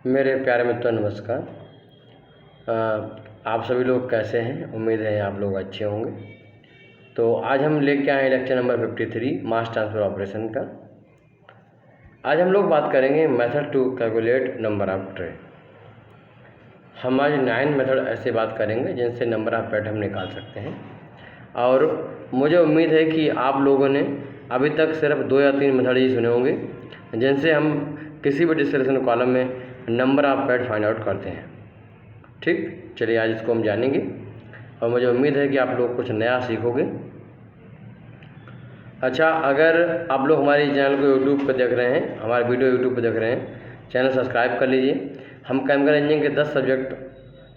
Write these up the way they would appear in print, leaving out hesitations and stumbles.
मेरे प्यारे मित्रों नमस्कार। आप सभी लोग कैसे हैं? उम्मीद है आप लोग अच्छे होंगे। तो आज हम लेके आए lecture number 53 mass transfer operation का। आज हम लोग बात करेंगे method to calculate number of tray. हम आज 9 मेथड ऐसे बात करेंगे जिनसे नंबर ऑफ पेट हम निकाल सकते हैं। और मुझे उम्मीद है कि आप लोगों ने अभी तक सिर्फ 2 या 3 मेथड ही सुने होंगे जिनसे हम किसी भी डिस्क्रिप्शन कॉलम में number of pet find out करते हैं। ठीक, चलिए आज इसको हम जानेंगे और मुझे उम्मीद है कि आप लोग कुछ नया सीखोगे। अच्छा, अगर आप लोग हमारे चैनल को यूट्यूब पर देख रहे हैं, हमारे वीडियो यूट्यूब पर देख रहे हैं, चैनल सब्सक्राइब कर लीजिए। हम केमिकल इंजीनियरिंग के 10 सब्जेक्ट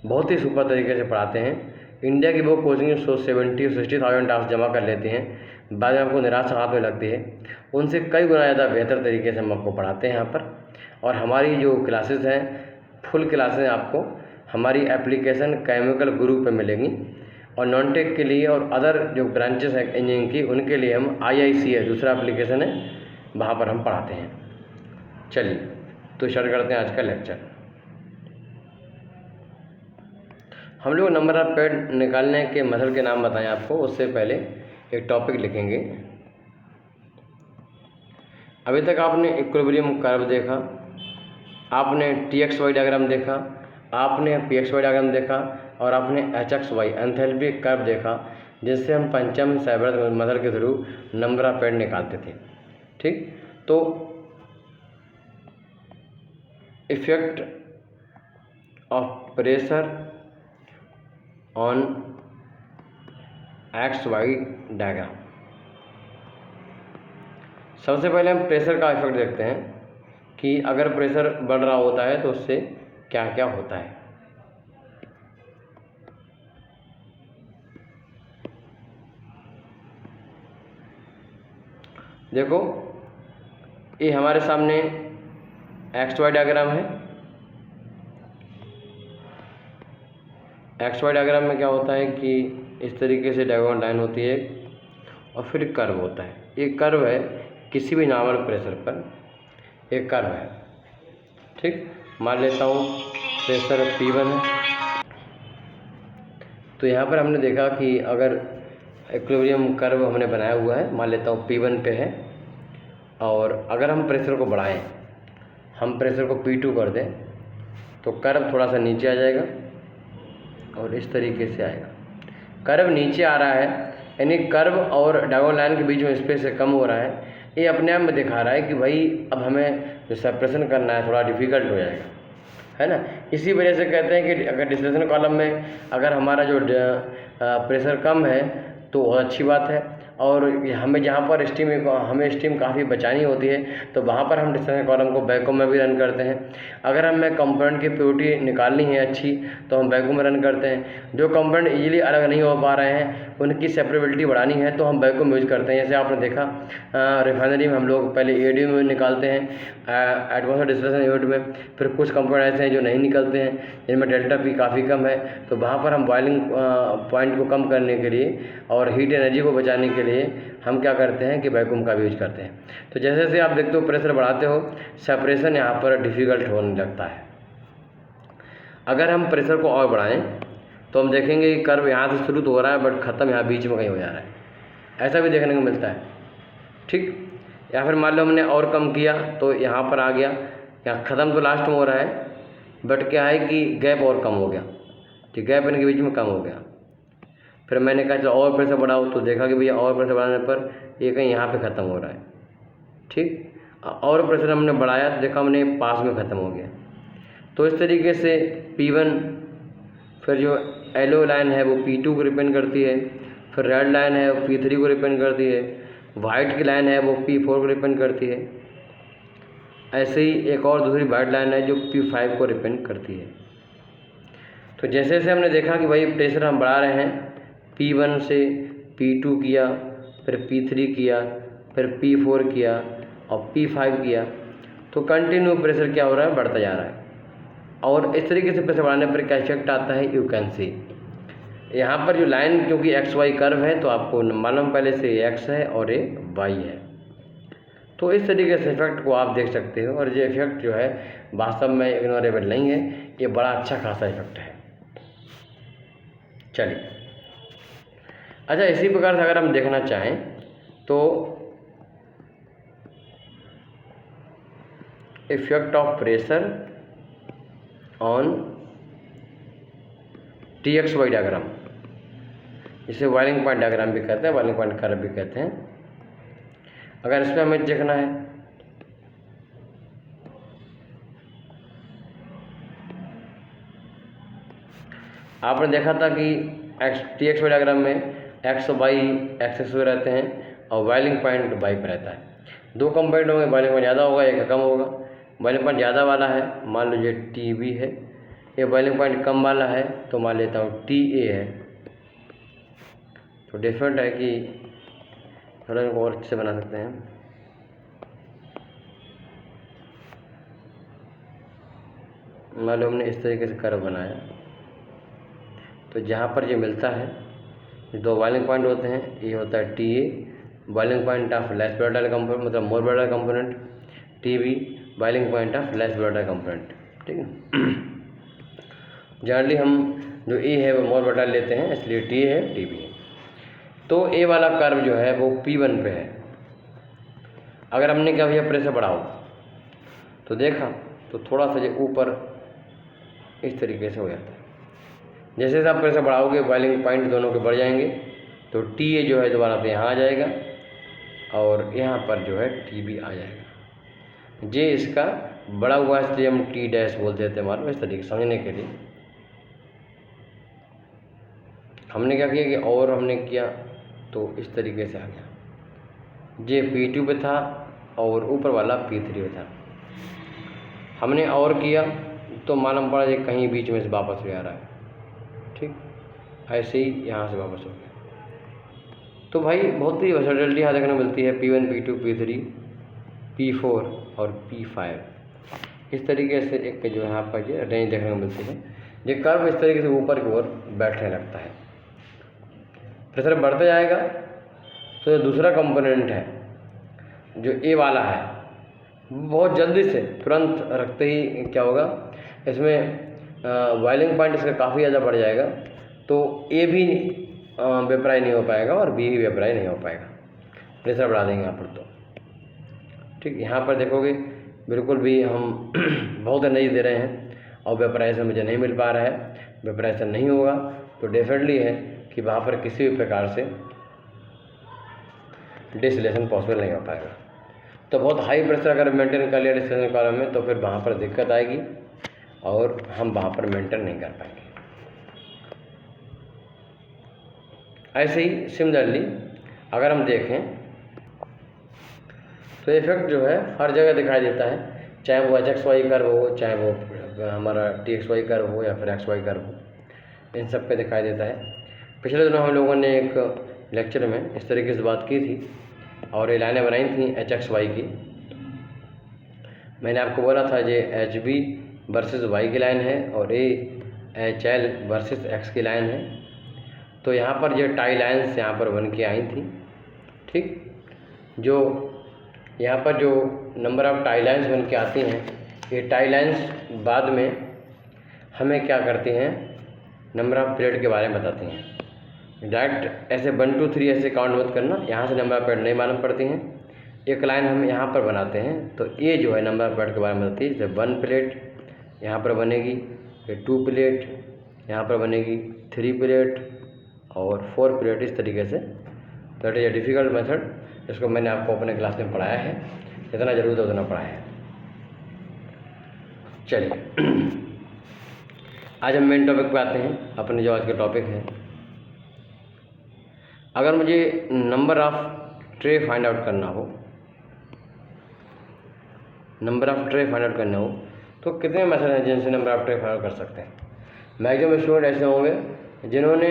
बहुत ही सुपर तरीके से पढ़ाते हैं। इंडिया की वो कोचिंग 70 और 60,000 टास्क जमा कर लेते हैं, बाद में आपको निराशा हाथ में लगती है। उनसे कई गुना ज़्यादा बेहतर तरीके से हम आपको पढ़ाते हैं यहाँ पर। और हमारी जो क्लासेस हैं, फुल क्लासें आपको हमारी एप्लीकेशन केमिकल गुरु पे मिलेंगी। और नॉन टेक के लिए और अदर जो ब्रांचेस हैं इंजीनियरिंग की, उनके लिए हम IIC है, दूसरा एप्लीकेशन है, वहाँ पर हम पढ़ाते हैं। चलिए तो स्टार्ट करते हैं आज का लेक्चर। हम लोग नंबर ऑफ पेट निकालने के मेथड के नाम बताएं आपको, उससे पहले एक टॉपिक लिखेंगे। अभी तक आपने इक्विलिब्रियम कर्व देखा, आपने TXY डायग्राम देखा, आपने PXY डायग्राम देखा और आपने HXY एंथैल्पी कर्व देखा, जिससे हम पंचम साइबर मेथड के थ्रू नंबर ऑफ पेट निकालते थे। ठीक, तो effect of pressure on XY diagram. सबसे पहले हम प्रेशर का इफेक्ट देखते हैं कि अगर प्रेशर बढ़ रहा होता है तो उससे क्या क्या होता है। देखो, ये हमारे सामने XY डायग्राम है। XY डायग्राम में क्या होता है कि इस तरीके से डायगोनल लाइन होती है और फिर कर्व होता है। ये कर्व है किसी भी नॉर्मल प्रेशर पर, एक कर्व है। ठीक, मान लेता हूँ प्रेशर P1 है। तो यहाँ पर हमने देखा कि अगर इक्विलिब्रियम कर्व हमने बनाया हुआ है, मान लेता हूँ P1 पे है, और अगर हम प्रेशर को बढ़ाएं, हम प्रेशर को P2 कर दें, तो कर्व थोड़ा सा नीचे आ जाएगा और इस तरीके से आएगा। कर्व नीचे आ रहा है यानी कर्व और डायगोनल लाइन के बीच में स्पेस कम हो रहा है। ये अपने आप में दिखा रहा है कि भाई अब हमें जो सेपरेशन करना है थोड़ा डिफ़िकल्ट हो जाएगा, है ना। इसी वजह से कहते हैं कि अगर डिस्टिलेशन कॉलम में अगर हमारा जो प्रेशर कम है तो बहुत अच्छी बात है, और हमें जहाँ पर हमें स्टीम काफ़ी बचानी होती है तो वहाँ पर हम डिस्टिलेशन कॉलम को वैक्यूम में भी रन करते हैं। अगर हमें कंपोनेंट की प्योरिटी निकालनी है अच्छी तो हम वैक्यूम में रन करते हैं। जो कंपोनेंट इजीली अलग नहीं हो पा रहे हैं उनकी सेपरेबिलिटी बढ़ानी है तो हम वैक्यूम यूज करते हैं। जैसे आपने देखा रिफाइनरी में हम लोग पहले ADU में निकालते हैं, एटमॉस्फेयर डिस्टिलेशन यूनिट में, फिर कुछ कंपोनेंट ऐसे हैं जो नहीं निकलते हैं, जिनमें डेल्टा P काफ़ी कम है, तो वहाँ पर हम बॉइलिंग पॉइंट को कम करने के लिए और हीट एनर्जी को बचाने के लिए हम क्या करते हैं कि वैक्यूम का भी यूज करते हैं। तो जैसे जैसे आप देखते हो प्रेशर बढ़ाते हो, सेपरेशन यहाँ पर डिफ़िकल्ट होने लगता है। अगर हम प्रेशर को और बढ़ाएं तो हम देखेंगे कि कर्व यहाँ से शुरू तो हो रहा है बट ख़त्म यहाँ बीच में कहीं हो जा रहा है, ऐसा भी देखने को मिलता है। ठीक, या फिर मान लो हमने और कम किया तो यहाँ पर आ गया, यहाँ ख़त्म तो लास्ट में हो रहा है बट क्या है कि गैप और कम हो गया, ठीक, गैप इनके बीच में कम हो गया। फिर मैंने कहा चलो और प्रेशर बढ़ाओ, तो देखा कि भैया और प्रेशर बढ़ाने पर ये कहीं यहाँ पे ख़त्म हो रहा है। ठीक, और प्रेशर हमने बढ़ाया तो देखा हमने पास में ख़त्म हो गया। तो इस तरीके से P1, फिर जो येलो लाइन है वो P2 को रिप्रेजेंट करती है, फिर रेड लाइन है वो P3 को रिप्रेजेंट करती है, वाइट की लाइन है वो P4 को रिप्रेजेंट करती है। ऐसे ही एक और दूसरी वाइट लाइन है जो P5 को रिप्रेजेंट करती है। तो जैसे जैसे हमने देखा कि भाई प्रेशर हम बढ़ा रहे हैं, P1 से P2 किया, फिर P3 किया, फिर P4 किया और P5 किया, तो कंटिन्यू प्रेशर क्या हो रहा है, बढ़ता जा रहा है। और इस तरीके से प्रेशर बढ़ाने पर क्या इफेक्ट आता है, यू कैन सी यहाँ पर जो लाइन क्योंकि XY कर्व है तो आपको मालूम पहले से X है और ये Y है। तो इस तरीके से इफेक्ट को आप देख सकते हो, और ये इफेक्ट जो है वास्तव में इग्नोरेबल नहीं है, ये बड़ा अच्छा खासा इफेक्ट है। चलिए, अच्छा इसी प्रकार से अगर हम देखना चाहें तो effect of pressure on TXY diagram, इसे बॉइलिंग पॉइंट डायग्राम भी कहते हैं, बॉइलिंग पॉइंट कर्व भी कहते हैं। अगर इसमें हमें देखना है आपने देखा था कि TXY डायग्राम में एक्स वाई एक्सेस पे रहते हैं और बॉइलिंग पॉइंट वाई पर रहता है। दो कंपोनेंट होंगे, बॉइलिंग पॉइंट ज़्यादा होगा, एक कम होगा। बॉइलिंग पॉइंट ज़्यादा वाला है, मान लीजिए TB है, ये बॉइलिंग पॉइंट कम वाला है तो मान लेता हूँ TA है। तो डिफरेंट है कि थोड़ा इनको और अच्छे से बना सकते हैं। मान लो हमने इस तरीके से कर्व बनाया, तो जहाँ पर ये मिलता है, दो बॉइलिंग पॉइंट होते हैं, ये होता है TA boiling point of less volatile component, मतलब more volatile component, TB boiling point of less volatile component. ठीक है, जनरली हम जो A है वो मोर वोलेटाइल लेते हैं, इसलिए TA है, TB है। तो A वाला कर्व जो है वो P1 पे है। अगर हमने क्या भैया प्रेशर बढ़ाओ तो देखा तो थोड़ा सा जो ऊपर इस तरीके से हो जाता है। जैसे जैसे आप प्रेशर बढ़ाओगे बॉइलिंग पॉइंट दोनों के बढ़ जाएंगे, तो TA जो है दोबारा से यहाँ आ जाएगा और यहाँ पर जो है TB आ जाएगा। जे इसका बड़ा हुआ इसलिए हम T' बोल देते हैं, मालूम इस तरीके समझने के लिए। हमने क्या किया कि और हमने किया तो इस तरीके से आ गया, जे P2 पे था और ऊपर वाला P3 पे था। हमने और किया तो मालूम पड़ा ये कहीं बीच में से वापस भी आ रहा है। ठीक, ऐसे ही यहाँ से वापस हो गया। तो भाई बहुत ही वर्सेटिलिटी यहाँ देखने मिलती है, P1 P2 P3 P4 और P5। इस तरीके से एक जो यहाँ पर ये रेंज देखने को मिलती है। ये कर्व इस तरीके से ऊपर की ओर बैठने लगता है, प्रेशर बढ़ते जाएगा। तो जो दूसरा कंपोनेंट है जो A वाला है, बहुत जल्दी से तुरंत रखते ही क्या होगा, इसमें बॉइलिंग पॉइंट इसका काफ़ी ज़्यादा बढ़ जाएगा, तो A भी वेपराइज नहीं हो पाएगा और B भी वेपराइज नहीं हो पाएगा। प्रेशर बढ़ा देंगे यहाँ पर तो। ठीक, यहाँ पर देखोगे बिल्कुल भी हम बहुत एनर्जी दे रहे हैं और वेपराइजेशन मुझे नहीं मिल पा रहा है, वेपराइजेशन नहीं होगा, तो डेफिनेटली है कि वहाँ पर किसी भी प्रकार से डिस्टिलेशन पॉसिबल नहीं हो पाएगा। तो बहुत हाई प्रेशर अगर मेंटेन कर लिया डिस्टिलेशन कॉलम में, तो फिर वहाँ पर दिक्कत आएगी और हम वहाँ पर मेंटेन नहीं कर पाएंगे। ऐसे ही सिमिलरली अगर हम देखें तो इफेक्ट जो है हर जगह दिखाई देता है, चाहे वो HXY कर्व हो, चाहे वो हमारा TXY कर्व हो या फिर XY कर्व हो, इन सब पे दिखाई देता है। पिछले दिनों हम लोगों ने एक लेक्चर में इस तरीके से बात की थी और ये लाइनें बनाई थी HXY की। मैंने आपको बोला था ये HB वर्सेस Y की लाइन है और ये HL वर्सेस X की लाइन है। तो यहाँ पर ये टाई लाइन्स यहाँ पर बन के आई थी। ठीक, जो यहाँ पर जो नंबर ऑफ टाई लाइन्स बन के आती हैं, ये टाई लाइन्स बाद में हमें क्या करती हैं, नंबर ऑफ प्लेट के बारे में बताती हैं। डायरेक्ट ऐसे 1 2 3 ऐसे काउंट मत करना, यहाँ से नंबर ऑफ प्लेट नहीं मालूम पड़ती हैं। एक लाइन हम यहाँ पर बनाते हैं तो ये जो है नंबर ऑफ प्लेट के बारे में बताती है। जैसे 1 प्लेट यहाँ पर बनेगी, फिर 2 प्लेट यहाँ पर बनेगी, 3 प्लेट और 4 प्लेट, इस तरीके से। That is a difficult method, इसको मैंने आपको अपने क्लास में पढ़ाया है, जितना ज़रूरत है उतना पढ़ाया है। चलिए आज हम मेन टॉपिक पे आते हैं। अपने जो आज का टॉपिक है, अगर मुझे number of tray find out करना हो, number of tray find out करना हो तो कितने मेथड हैं जिनसे number of tray find out कर सकते हैं। मैक्सिमम स्टूडेंट ऐसे होंगे जिन्होंने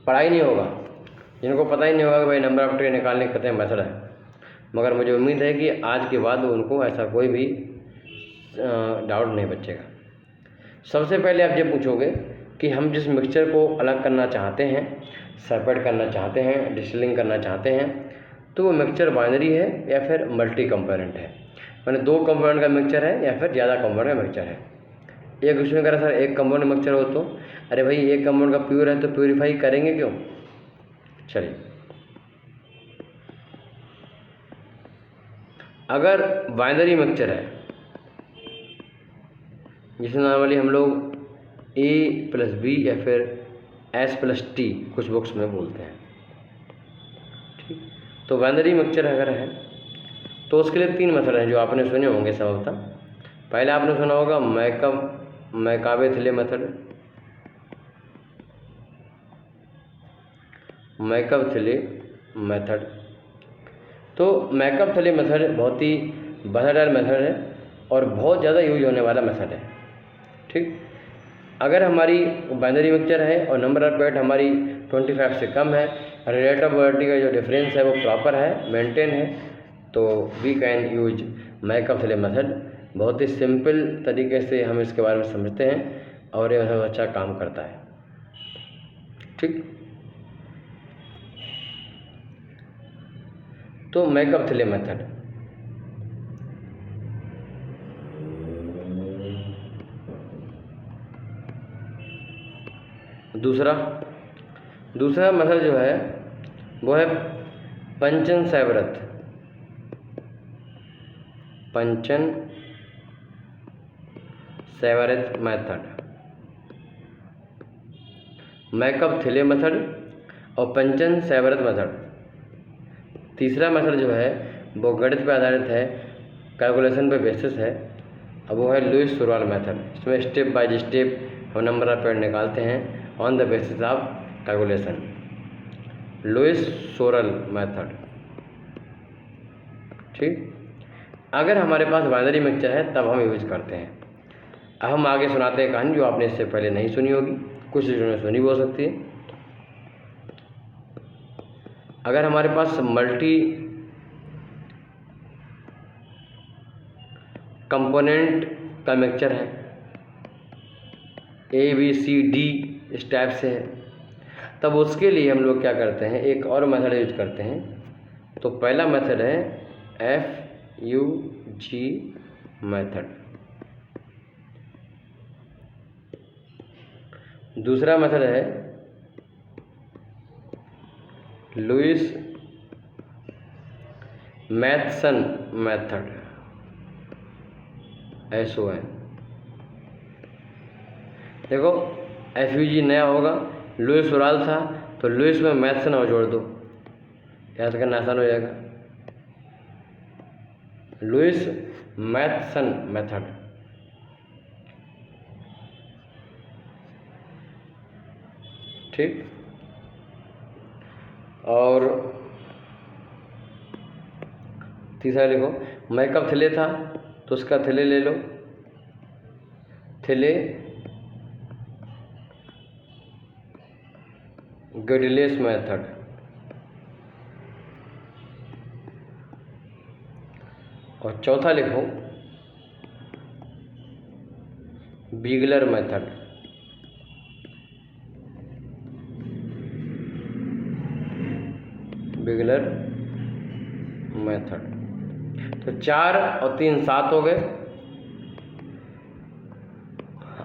पढ़ाई नहीं होगा, जिनको पता ही नहीं होगा कि भाई नंबर ऑफ ट्रे निकालने के कितने मेथड है। मगर मुझे उम्मीद है कि आज के बाद उनको ऐसा कोई भी डाउट नहीं बचेगा। सबसे पहले आप ये पूछोगे कि हम जिस मिक्सचर को अलग करना चाहते हैं, सेपरेट करना चाहते हैं, डिस्टिलिंग करना चाहते हैं, तो वो मिक्सचर बाइनरी है या फिर मल्टी कंपोनेंट है, मैंने 2 कंपोनेंट का मिक्सचर है या फिर ज़्यादा कंपोनेंट का मिक्सचर है। एक क्वेश्चन कह रहा सर एक कंपाउंड मिक्सचर हो तो, अरे भाई एक कंपाउंड का प्योर है तो प्योरीफाई करेंगे क्यों। चलिए, अगर बाइनरी मिक्सचर है जिसे नॉर्मली हम लोग A+B या फिर S+T कुछ बुक्स में बोलते हैं, ठीक। तो बाइनरी मिक्सचर अगर है तो उसके लिए 3 मेथड हैं जो आपने सुने होंगे संभवतः। पहले आपने सुना होगा मैकाबे-थिले मेथड, मैकब-थिले मेथड। तो मैकब-थिले मेथड बहुत ही वर्सेटाइल मेथड है और बहुत ज़्यादा यूज होने वाला मेथड है, ठीक। अगर हमारी बाइनरी मिक्सचर है और नंबर ऑफ बिट हमारी 25 से कम है, रिलेटिविटी का जो डिफरेंस है वो प्रॉपर है, मेंटेन है, तो वी कैन यूज मैकब-थिले मेथड। बहुत ही सिंपल तरीके से हम इसके बारे में समझते हैं और ये बहुत अच्छा काम करता है, ठीक। तो मैकब-थिले मेथड, दूसरा मेथड जो है वो है पंचन-सेवरथ मेथड, मैकब-थिले मेथड और पंचन-सेवरथ मेथड। तीसरा मेथड जो है वो गणित पर आधारित है, कैलकुलेशन पे बेसिस है, अब वो है लुईस सोराल मेथड। इसमें स्टेप बाय स्टेप हम नंबर ऑफ पेड़ निकालते हैं on the basis of calculation, Lewis Sorel method, ठीक। अगर हमारे पास बाइनरी मिक्सचर है तब हम यूज करते हैं। अब हम आगे सुनाते हैं कहानी जो आपने इससे पहले नहीं सुनी होगी, कुछ ने सुनी भी हो सकती है। अगर हमारे पास मल्टी कंपोनेंट का मिक्सचर है, ABCD इस टाइप से है, तब उसके लिए हम लोग क्या करते हैं, एक और मेथड यूज करते हैं। तो पहला मेथड है FUG मेथड, दूसरा मेथड है लुईस मैथसन मेथड, SON। देखो FUG नया होगा, लुईस सोराल था तो लुईस में मैथसन और जोड़ दो, याद करना आसान हो जाएगा, लुईस मैथसन मेथड, ठीक। और तीसरा लिखो, मैकब-थिले था तो उसका थिले ले लो, थिले गिडलेस मेथड, और चौथा लिखो बीगलर मेथड, बीगलर मेथड। तो 4 और 3 7 हो गए।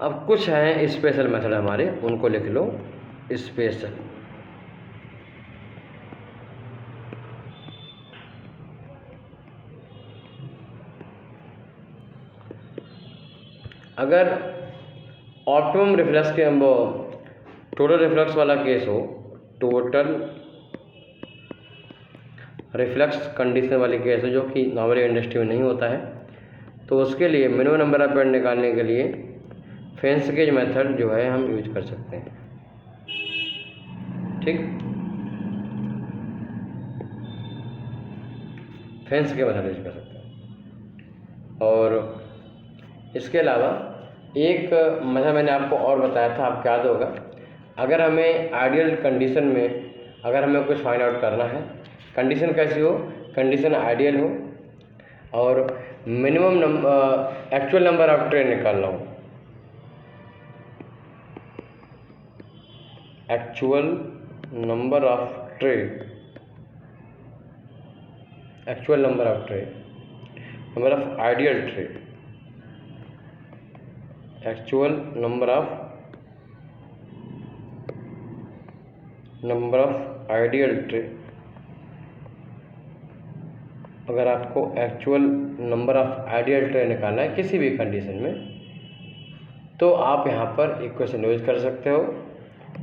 अब कुछ हैं स्पेशल मेथड हमारे, उनको लिख लो स्पेशल। अगर ऑप्टिमम रिफ्लक्स के वो टोटल रिफ्लक्स वाला केस हो, टोटल रिफ्लक्स कंडीशन वाली केस हो जो कि नॉर्मली इंडस्ट्री में नहीं होता है, तो उसके लिए मिनिमम नंबर ऑफ पेड़ निकालने के लिए फेंस्केज मेथड जो है हम यूज कर सकते हैं, ठीक। फेंस्केज मेथड यूज कर सकते हैं। और इसके अलावा एक मेथड मैंने आपको और बताया था, आपको याद होगा, अगर हमें आइडियल कंडीशन में अगर हमें कुछ फाइंड आउट करना है, कंडीशन कैसी हो, कंडीशन आइडियल हो और minimum actual number of tray निकालना हो, actual number of tray actual number of tray, number of ideal tray, actual number of ideal tray. अगर आपको actual number of ideal tray निकालना है किसी भी कंडीशन में, तो आप यहाँ पर इक्वेशन यूज कर सकते हो,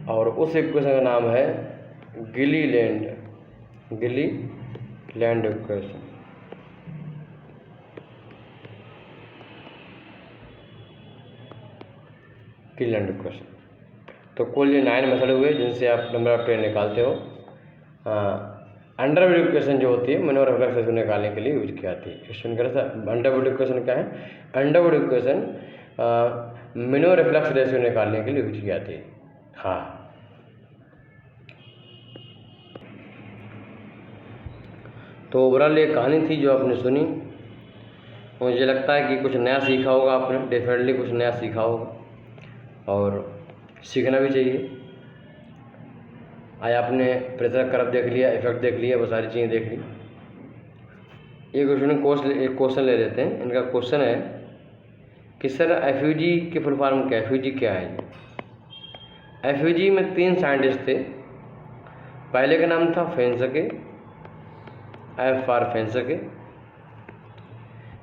और उस इक्वेशन का नाम है गिलीलैंड इक्वेशन। गिलीलैंड इक्वेशन। तो कुल ये 9 मेथड हुए जिनसे आप नंबर ऑफ ट्रे निकालते हो। अंडरवुड इक्वेशन जो होती है मैन्योर रिफ्लेक्स रेशियो निकालने के लिए यूज की जाती है। क्वेश्चन कर अंडरवुड इक्वेशन क्या है? Underwood equation minimum reflux ratio निकालने के लिए यूज की जाती है। हाँ, तो ओवरऑल ये कहानी थी जो आपने सुनी। मुझे लगता है कि कुछ नया सीखा होगा आपने, डेफिनेटली कुछ नया सीखा होगा और सीखना भी चाहिए। आज आपने प्रेशर कर्व देख लिया, इफेक्ट देख लिया, वो सारी चीज़ें देख ली। एक क्वेश्चन ले लेते हैं। इनका क्वेश्चन है कि सर एफयूजी के फुल फॉर्म क्या है? एफयूजी क्या है? एफयूजी में 3 साइंटिस्ट थे। पहले का नाम था Fenske, F for Fenske,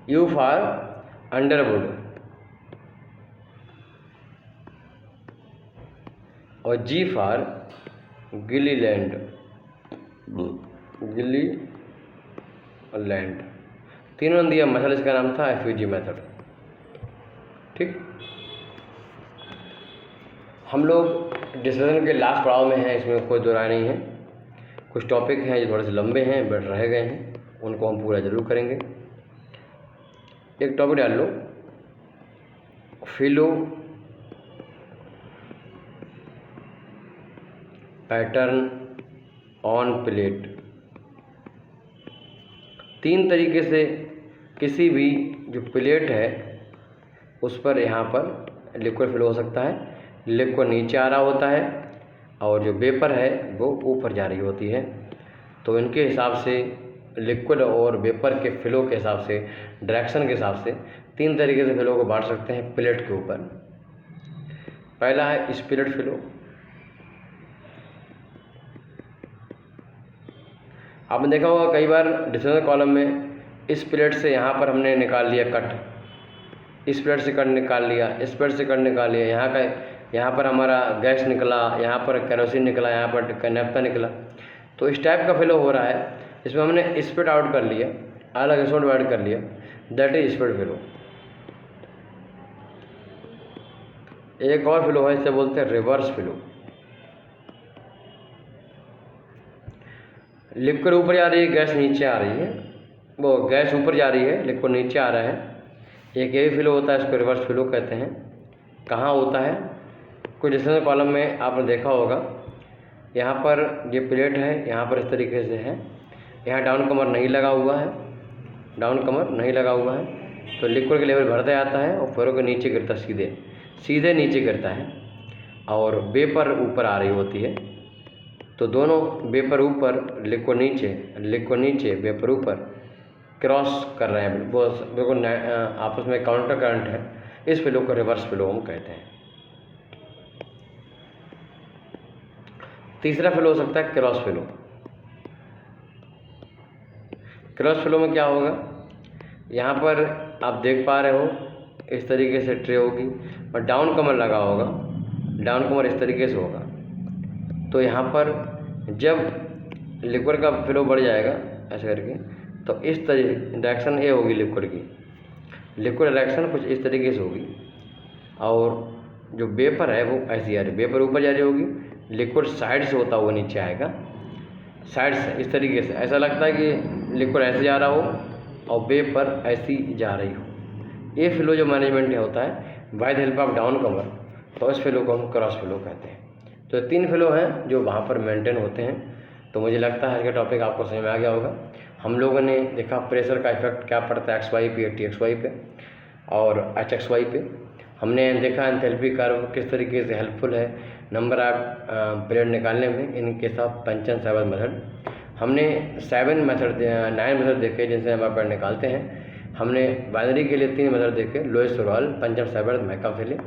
U for Underwood और जी फॉर गिलीलैंड। तीनों ने दिया मेथड, इसका नाम था एफयूजी मेथड। ठीक, हम लोग डिस्कशन के लास्ट पड़ाव में हैं, इसमें कोई दो राय नहीं है। कुछ टॉपिक हैं जो थोड़े से लंबे हैं, बट रह गए हैं, उनको हम पूरा जरूर करेंगे। एक टॉपिक डाल लो, फिलो पैटर्न ऑन प्लेट। 3 तरीके से किसी भी जो प्लेट है उस पर यहाँ पर लिक्विड फ्लो हो सकता है। लिक्विड नीचे आ रहा होता है और जो वेपर है वो ऊपर जा रही होती है। तो इनके हिसाब से लिक्विड और वेपर के फ्लो के हिसाब से, डायरेक्शन के हिसाब से 3 तरीके से फ्लो को बांट सकते हैं प्लेट के ऊपर। पहला है स्पिरिट फ्लो। आपने देखा होगा कई बार डिस्टेंस कॉलम में इस प्लेट से यहाँ पर हमने निकाल लिया कट, इस प्लेट से कट निकाल लिया, इस प्लेट से कट निकाल लिया, यहाँ पर हमारा गैस निकला, यहाँ पर केरोसिन निकला, यहाँ पर नेफ्था निकला। तो इस टाइप का फ्लो हो रहा है, इसमें हमने स्प्लिट आउट कर लिया, अलग स्पॉट ऐड कर लिया, दैट इज स्प्लिट फ्लो। एक और फ्लो है, इसे बोलते हैं रिवर्स फ्लो। लिक्विड ऊपर जा रही है, गैस नीचे आ रही है, वो गैस ऊपर जा रही है, लिक्विड नीचे आ रहा है। एक यही फ्लो होता है, इसको रिवर्स फ्लो कहते हैं। कहाँ होता है? कुछ डिस्टेंस कॉलम में आपने देखा होगा, यहाँ पर ये प्लेट है, यहाँ पर इस तरीके से है, यहाँ डाउन कमर नहीं लगा हुआ है, डाउन कमर नहीं लगा हुआ है, तो लिक्विड का लेवल बढ़ता जाता है और फ्लो के नीचे गिरता, सीधे नीचे गिरता है और वेपर ऊपर आ रही होती है। तो दोनों वेपर ऊपर, लिक्विड नीचे वेपर ऊपर क्रॉस कर रहे हैं, वो बिल्कुल आपस में काउंटर करंट है। इस फ्लो को रिवर्स फ्लो हम कहते हैं। तीसरा फ्लो हो सकता है क्रॉस फ्लो। क्रॉस फ्लो में क्या होगा? यहाँ पर आप देख पा रहे हो इस तरीके से ट्रे होगी और डाउन कमर लगा होगा, डाउन कमर इस तरीके से होगा। तो यहाँ पर जब लिक्विड का फ्लो बढ़ जाएगा ऐसे करके, तो इस तरीके डायरेक्शन ए होगी लिक्विड की, लिक्विड डायरेक्शन कुछ इस तरीके से होगी और जो वेपर है वो ऐसी आ रही, वेपर ऊपर जा रही होगी, लिक्विड साइड से होता हुआ नीचे आएगा, साइड से इस तरीके से। ऐसा लगता है कि लिक्विड ऐसे जा रहा हो और वेपर ऐसी जा रही हो। ये फ्लो जो मैनेजमेंट होता है by the help of downcomer, तो इस फ्लो को हम क्रॉस फ्लो कहते हैं। तो 3 फ्लो हैं जो वहाँ पर मेंटेन होते हैं। तो मुझे लगता है आज का टॉपिक आपको समझ में आ गया होगा। हम लोगों ने देखा प्रेशर का इफेक्ट क्या पड़ता है XY पे, TXY पे और HXY पे। हमने देखा एंथैल्पी कर्व किस तरीके से हेल्पफुल है नंबर ऑफ प्लेट निकालने में, इनके साथ पंचन साइबर मेथड। हमने 9 मेथड देखे जिनसे हम पेड़ निकालते हैं। हमने बाइनरी के लिए 3 मेथड देखे, लोएस्ट रोल, पंचम सेवर्थ, मैकाफिले,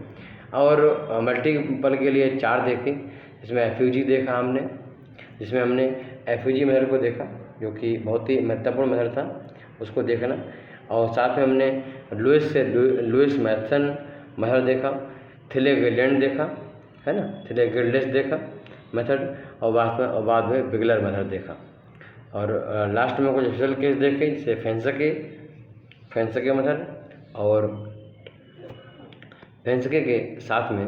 और मल्टीपल के लिए 4 देखे। इसमें एफयूजी देखा हमने, जिसमें हमने एफयूजी मेथड को देखा जो कि बहुत ही महत्वपूर्ण मेथड था, उसको देखना। और साथ में हमने लुईस मैथसन मेथड देखा, थिले-गिल्डेंट देखा, है ना, थिले-गिल्डेंट देखा मेथड, और बाद में बिगलर मेथड देखा। और लास्ट में कुछ स्पेशल केस देखे, जैसे फेंसके मेथड और फेंसके के साथ में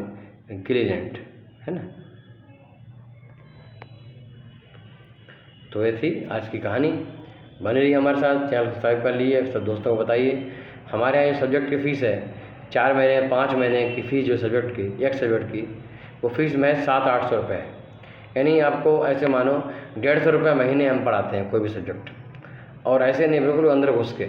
गिलीलैंड, है ना। तो ये थी आज की कहानी। बने रहिए हमारे साथ, चैनल सब्सक्राइब कर लीजिए, सब दोस्तों को बताइए। हमारे यहाँ ये सब्जेक्ट की फ़ीस है 4 महीने 5 महीने की फ़ीस, जो सब्जेक्ट की एक सब्जेक्ट की वो फ़ीस में 700-800 रुपये है। यानी आपको ऐसे मानो 150 रुपये महीने हम पढ़ाते हैं कोई भी सब्जेक्ट। और ऐसे नहीं, बिल्कुल अंदर घुस के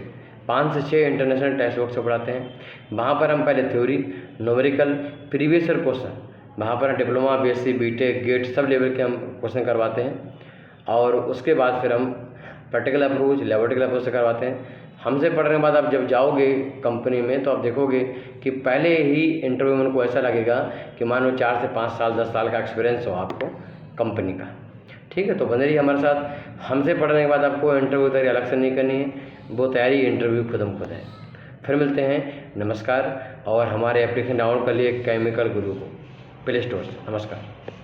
5 से 6 इंटरनेशनल टेक्स्ट बुक से पढ़ाते हैं। वहाँ पर हम पहले theory, numerical, previous year question, वहाँ पर diploma, BSc, BTech, gate sub level के हम क्वेश्चन करवाते हैं। और उसके बाद फिर हम प्रैक्टिकल अप्रोच, लैबोरेटरी अप्रोच से करवाते हैं। हमसे पढ़ने के बाद आप जब जाओगे कंपनी में तो आप देखोगे कि पहले ही इंटरव्यू में उनको ऐसा लगेगा कि मानो 4 से 5 साल 10 साल का एक्सपीरियंस हो आपको कंपनी का। ठीक है, तो बने रहिए हमारे साथ। हमसे पढ़ने के बाद आपको इंटरव्यू तैयारी अलग से नहीं करनी है, वो तैयारी इंटरव्यू खुद है। फिर मिलते हैं, नमस्कार। और हमारे एप्लीकेशन डाउनलोड कर लिए केमिकल गुरु को प्ले स्टोर से। नमस्कार।